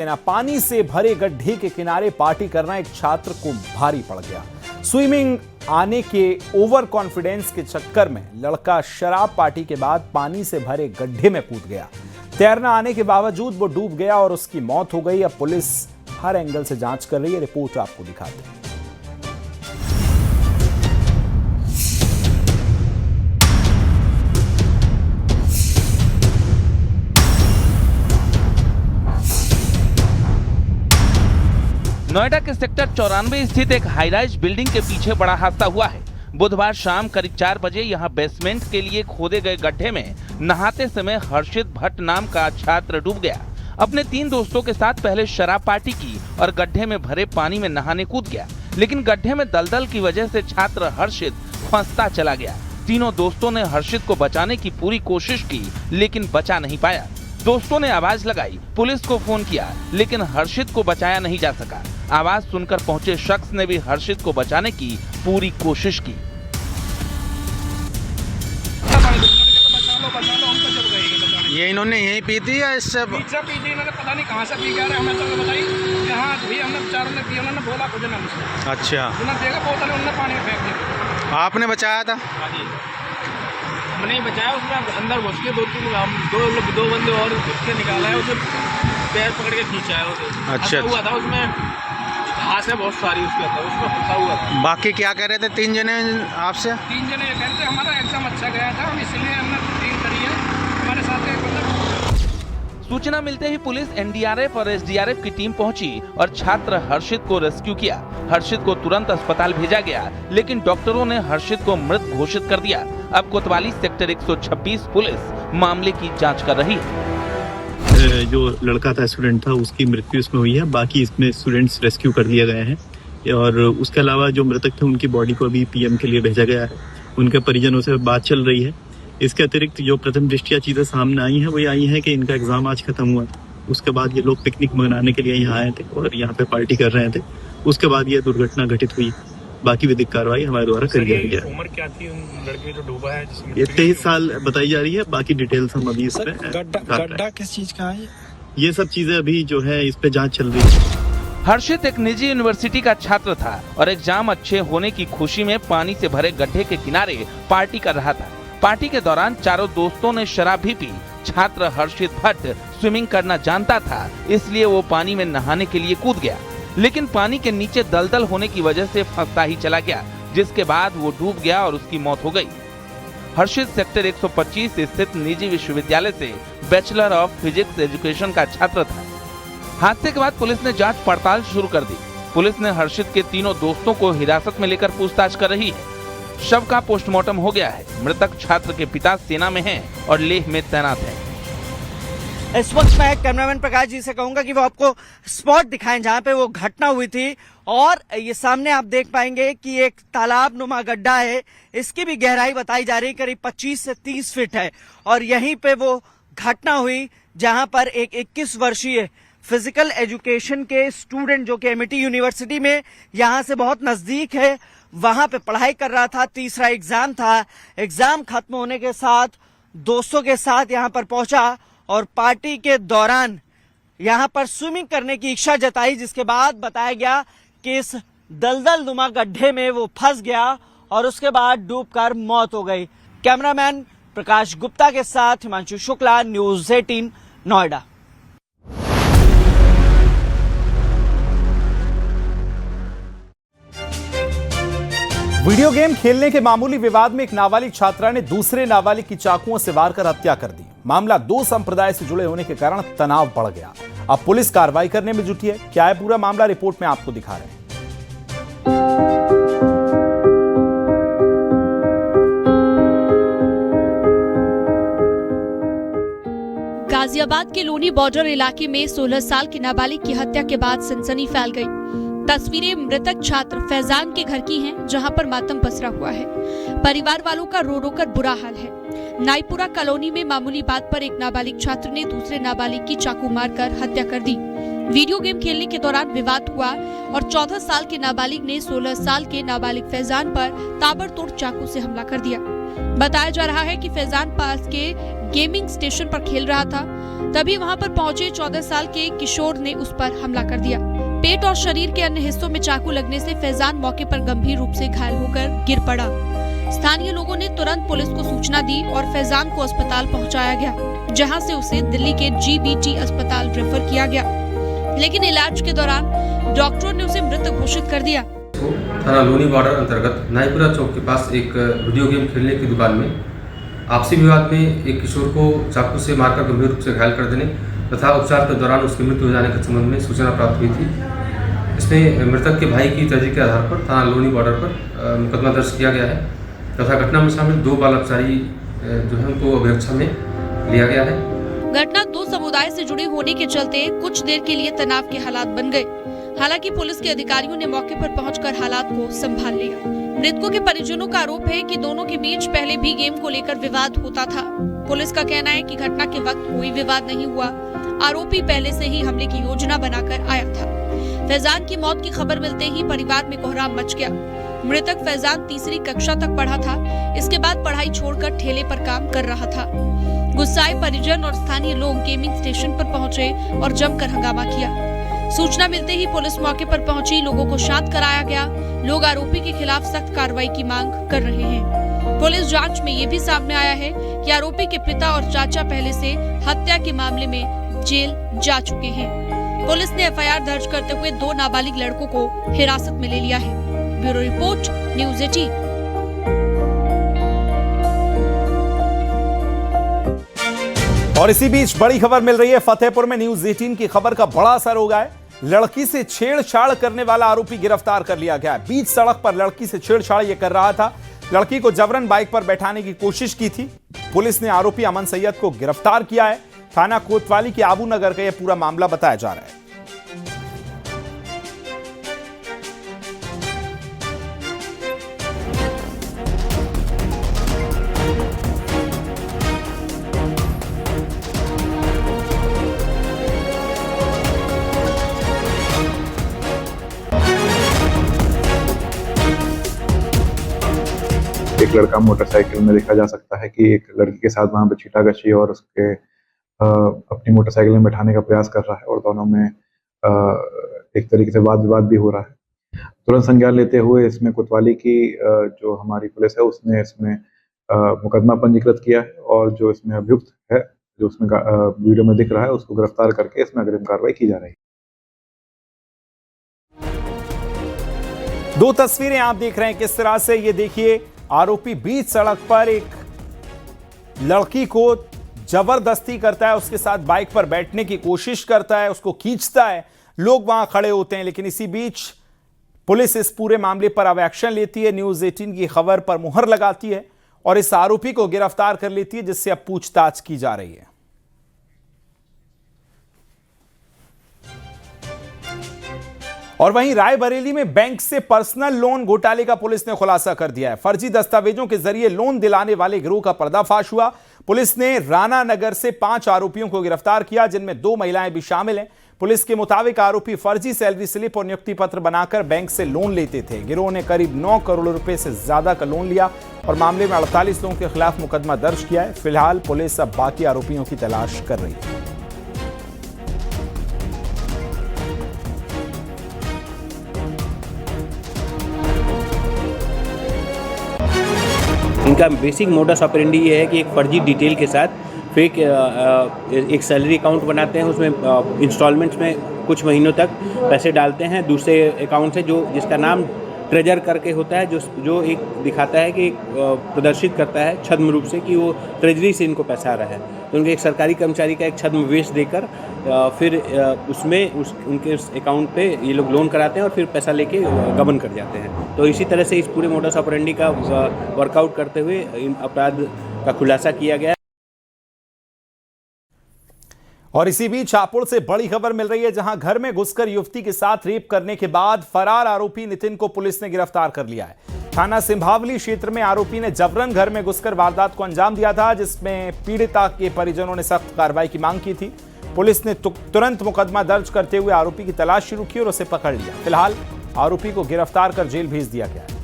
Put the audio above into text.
पानी से भरे गड्ढे के किनारे पार्टी करना एक छात्र को भारी पड़ गया। स्विमिंग आने के ओवर कॉन्फिडेंस के चक्कर में लड़का शराब पार्टी के बाद पानी से भरे गड्ढे में कूद गया। तैरना आने के बावजूद वो डूब गया और उसकी मौत हो गई। अब पुलिस हर एंगल से जांच कर रही है। रिपोर्ट आपको दिखाते हैं। नोएडा के सेक्टर 94 स्थित एक हाईराइज बिल्डिंग के पीछे बड़ा हादसा हुआ है। बुधवार शाम करीब 4 बजे यहां बेसमेंट के लिए खोदे गए गड्ढे में नहाते समय हर्षित भट्ट नाम का छात्र डूब गया। अपने 3 दोस्तों के साथ पहले शराब पार्टी की और गड्ढे में भरे पानी में नहाने कूद गया, लेकिन गड्ढे में दलदल की वजह से छात्र हर्षित फंसता चला गया। तीनों दोस्तों ने हर्षित को बचाने की पूरी कोशिश की, लेकिन बचा नहीं पाया। दोस्तों ने आवाज लगाई, पुलिस को फोन किया, लेकिन हर्षित को बचाया नहीं जा सका। आवाज सुनकर पहुंचे शख्स ने भी हर्षित को बचाने की पूरी कोशिश की। ये इन्होंने यही पी थी या इससे पी थी इन्होंने, पता नहीं कहाँ से पी गया हमें तो बताई। यहाँ भी हमने चारों ने पी, उन्होंने बोला कुछ ना मुझसे। अच्छा, उन्होंने देखा बोतल, उन्होंने पानी में फेंक दिया। आपने बचाया था? हमने ही बचाया। उसमें अंदर घुस के दो बंदे और घुस के निकाला है, उसे पैर पकड़ के खींचा है उसे। अच्छा हुआ था उसमें घास है बहुत सारी, उसके अंदर उसमें फंसा हुआ था। बाकी क्या कह रहे थे 3 जने आपसे? 3 जने ये कहते हमारा एग्जाम अच्छा गया था, हम इसलिए हमने ड्रिंक करी है। हमारे साथ एक सूचना मिलते ही पुलिस, एनडीआरएफ और एसडीआरएफ की टीम पहुंची और छात्र हर्षित को रेस्क्यू किया। हर्षित को तुरंत अस्पताल भेजा गया, लेकिन डॉक्टरों ने हर्षित को मृत घोषित कर दिया। अब कोतवाली सेक्टर 126 पुलिस मामले की जांच कर रही है। जो लड़का था, स्टूडेंट था, उसकी मृत्यु इसमें हुई है। बाकी इसमें स्टूडेंट्स रेस्क्यू कर लिए गए हैं और उसके अलावा जो मृतक थे उनकी बॉडी को अभी पीएम के लिए भेजा गया है। उनके परिजनों से बात चल रही है। इसके अतिरिक्त जो प्रथम दृष्टिया चीजें सामने आई हैं वो आई है कि इनका एग्जाम आज खत्म हुआ। उसके बाद ये लोग पिकनिक मनाने के लिए यहाँ आए थे और यहाँ पे पार्टी कर रहे थे। उसके बाद ये दुर्घटना घटित हुई। बाकी विधिक कार्रवाई हमारे द्वारा कर दिया गया। उम्र क्या थी उन लड़के जो डूबा है? ये 23 साल बताई जा रही है। बाकी डिटेल्स हम अभी इस पे गड्ढा किस चीज का है? ये सब चीजें अभी जो है इस पे जांच चल रही है। हर्षित एक निजी यूनिवर्सिटी का छात्र था और एग्जाम अच्छे होने की खुशी में पानी से भरे गड्ढे के किनारे पार्टी कर रहा था। पार्टी के दौरान चारों दोस्तों ने शराब भी पी। छात्र हर्षित भट्ट स्विमिंग करना जानता था, इसलिए वो पानी में नहाने के लिए कूद गया, लेकिन पानी के नीचे दलदल होने की वजह से फंसता ही चला गया, जिसके बाद वो डूब गया और उसकी मौत हो गई। हर्षित सेक्टर 125 स्थित निजी विश्वविद्यालय से बैचलर ऑफ फिजिक्स एजुकेशन का छात्र था। हादसे के बाद पुलिस ने जांच पड़ताल शुरू कर दी। पुलिस ने हर्षित के तीनों दोस्तों को हिरासत में लेकर पूछताछ कर रही है। शव का पोस्टमार्टम हो गया है। मृतक छात्र के पिता सेना में हैं और लेह में तैनात हैं। इस वक्त मैं कैमरामैन प्रकाश जी से कहूंगा कि वो आपको स्पॉट दिखाएं जहां पे वो घटना हुई थी। और ये सामने आप देख पाएंगे कि एक तालाब नुमा गड्ढा है। इसकी भी गहराई बताई जा रही है करीब 25 से 30 फीट है। और यहीं पे वो घटना हुई जहां पर एक 21 वर्षीय फिजिकल एजुकेशन के स्टूडेंट, जो कि एमिटी यूनिवर्सिटी में यहां से बहुत नजदीक है, वहां पे पढ़ाई कर रहा था। तीसरा एग्जाम था। एग्जाम खत्म होने के साथ दोस्तों के साथ यहां पर पहुंचा और पार्टी के दौरान यहां पर स्विमिंग करने की इच्छा जताई, जिसके बाद बताया गया कि इस दलदल नुमा गड्ढे में वो फंस गया और उसके बाद डूबकर मौत हो गई। कैमरामैन प्रकाश गुप्ता के साथ Himanshu Shukla, news 18 Noida. Video game खेलने के मामूली विवाद में एक नाबालिग छात्रा ने दूसरे नाबालिग की चाकुओं से वार कर हत्या कर दी। मामला 2 संप्रदाय से जुड़े होने के कारण तनाव बढ़ गया। अब पुलिस कार्रवाई करने में जुटी है। क्या है पूरा मामला, रिपोर्ट में आपको दिखा रहे हैं। गाजियाबाद के लोनी बॉर्डर इलाके में 16 साल की नाबालिग की हत्या के बाद सनसनी फैल गई। तस्वीरें मृतक छात्र फैजान के घर की हैं, जहां पर मातम पसरा हुआ है। परिवार वालों का रो रो कर बुरा हाल है। नाईपुरा कॉलोनी में मामूली बात पर एक नाबालिग छात्र ने दूसरे नाबालिग की चाकू मारकर हत्या कर दी। वीडियो गेम खेलने के दौरान विवाद हुआ और 14 साल के नाबालिग ने 16 साल के नाबालिग फैजान पर ताबड़तोड़ चाकू से हमला कर दिया। बताया जा रहा है कि फैजान पास के गेमिंग स्टेशन पर खेल रहा था, तभी वहां पर पहुंचे 14 साल के एक किशोर ने उस पर हमला कर दिया। पेट और शरीर के अन्य हिस्सों में चाकू लगने से फैजान मौके पर गंभीर रूप से घायल होकर गिर पड़ा। स्थानीय लोगों ने तुरंत पुलिस को सूचना दी और फैजान को अस्पताल पहुंचाया गया, जहां से उसे दिल्ली के GBT अस्पताल रेफर किया गया, लेकिन इलाज के दौरान डॉक्टरों ने उसे मृत घोषित कर दिया। थाना लोनी बॉर्डर अंतर्गत नाईपुरा चौक के पास एक वीडियो गेम खेलने की दुकान में आपसी विवाद में एक किशोर को चाकू से मारकर गंभीर रूप से घायल कर देने तथा उपचार के दौरान उसकी मृत्यु हो जाने के संबंध में सूचना प्राप्त हुई थी। इसमें मृतक के भाई की तर्जी के आधार पर थाना लोनी बॉर्डर पर मुकदमा दर्ज किया गया है तथा घटना में शामिल 2 बाल अपचारी जो है उनको अभिरक्षा में लिया गया है। घटना 2 समुदाय से जुड़े होने के चलते कुछ देर के लिए तनाव के हालात बन गए। हालांकि पुलिस के अधिकारियों ने मौके पर पहुंचकर हालात को संभाल लिया। मृतकों के परिजनों का आरोप है कि दोनों के बीच पहले भी गेम को लेकर विवाद होता था। पुलिस का कहना है कि घटना के वक्त कोई विवाद नहीं हुआ, आरोपी पहले से ही हमले की योजना बनाकर आया था। फैजान की मौत की खबर मिलते ही परिवार में कोहराम मच गया। मृतक फैजान 3री कक्षा तक पढ़ा था। इसके बाद पढ़ाई छोड़कर ठेले पर काम कर रहा था। गुस्साए परिजन और स्थानीय लोग गेमिंग स्टेशन पर पहुंचे और जमकर हंगामा किया। सूचना मिलते ही पुलिस मौके पर पहुंची, लोगों को शांत कराया गया। लोग आरोपी के खिलाफ सख्त कार्रवाई की मांग कर रहे हैं। पुलिस जांच में ये भी सामने आया है कि आरोपी के पिता और चाचा पहले से हत्या के मामले में जेल जा चुके हैं। पुलिस ने FIR दर्ज करते हुए 2 नाबालिग लड़कों को हिरासत में ले लिया है। Bureau report, news 18। और इसी बीच बड़ी खबर मिल रही है। फतेहपुर में न्यूज़ 18 की खबर का बड़ा असर होगा है। लड़की से छेड़छाड़ करने वाला आरोपी गिरफ्तार कर लिया गया है। बीच सड़क पर लड़की से छेड़छाड़ ये कर रहा था। लड़की को जबरन बाइक पर बैठाने की कोशिश की थी। पुलिस ने आरोपी अमन सैयद को गिरफ्तार किया है। थाना कोतवाली के आबू नगर का यह पूरा मामला बताया जा रहा है। एक लड़का मोटरसाइकिल में देखा जा सकता है कि एक लड़की के साथ वहां पर छींटाकशी और उसके अपनी मोटरसाइकिल में बैठाने का प्रयास कर रहा है और दोनों में एक तरीके से वाद विवाद भी हो रहा है। तुरंत संज्ञान लेते हुए इसमें कोतवाली की जो हमारी पुलिस है उसने इसमें मुकदमा पंजीकृत किया है और जो इसमें अभियुक्त है जो उसमें वीडियो में दिख रहा है उसको गिरफ्तार करके इसमें अग्रिम कार्रवाई की जा रही है। 2 तस्वीरें आप देख रहे हैं किस तरह से। ये देखिए, आरोपी बीच सड़क पर एक लड़की को जबरदस्ती करता है, उसके साथ बाइक पर बैठने की कोशिश करता है, उसको खींचता है। लोग वहां खड़े होते हैं, लेकिन इसी बीच पुलिस इस पूरे मामले पर अब एक्शन लेती है। न्यूज़ 18 की खबर पर मुहर लगाती है और इस आरोपी को गिरफ्तार कर लेती है, जिससे अब पूछताछ की जा रही है। और वहीं रायबरेली में बैंक से पर्सनल लोन घोटाले का पुलिस ने खुलासा कर दिया है। फर्जी दस्तावेजों के जरिए लोन दिलाने वाले गिरोह का पर्दाफाश हुआ। पुलिस ने राणा नगर से 5 आरोपियों को गिरफ्तार किया, जिनमें 2 महिलाएं भी शामिल हैं। पुलिस के मुताबिक आरोपी फर्जी सैलरी स्लिप और नियुक्ति पत्र बनाकर बैंक से लोन लेते थे। गिरोह ने करीब 9 करोड़ रुपए से ज्यादा का लोन लिया और मामले में 48 लोगों के खिलाफ मुकदमा दर्ज किया है। फिलहाल पुलिस अब बाकी आरोपियों की तलाश कर रही है। इनका बेसिक मोडस ऑपरेंडी ये है कि एक फर्जी डिटेल के साथ फेक एक सैलरी अकाउंट बनाते हैं, उसमें इंस्टॉलमेंट्स में कुछ महीनों तक पैसे डालते हैं दूसरे अकाउंट से, जो जिसका नाम ट्रेजर करके होता है, जो एक दिखाता है कि प्रदर्शित करता है छद्म रूप से कि वो ट्रेजरी से इनको पैसा आ रहा है। तो उनके एक सरकारी कर्मचारी का एक छद्म वेश देकर फिर उसमें उनके अकाउंट पे ये लोग लोन कराते हैं और फिर पैसा लेके गबन कर जाते हैं। तो इसी तरह से इस पूरे मोडस ऑपरेंडी का वर्कआउट करते हुए इन अपराध का खुलासा किया गया। और इसी बीच हापुड़ से बड़ी खबर मिल रही है, जहां घर में घुसकर युवती के साथ रेप करने के बाद फरार आरोपी नितिन को पुलिस ने गिरफ्तार कर लिया है। थाना सिंभावली क्षेत्र में आरोपी ने जबरन घर में घुसकर वारदात को अंजाम दिया था, जिसमें पीड़िता के परिजनों ने सख्त कार्रवाई की मांग की थी। पुलिस ने तुरंत मुकदमा दर्ज करते हुए आरोपी की तलाश शुरू की और उसे पकड़ लिया। फिलहाल आरोपी को गिरफ्तार कर जेल भेज दिया गया है।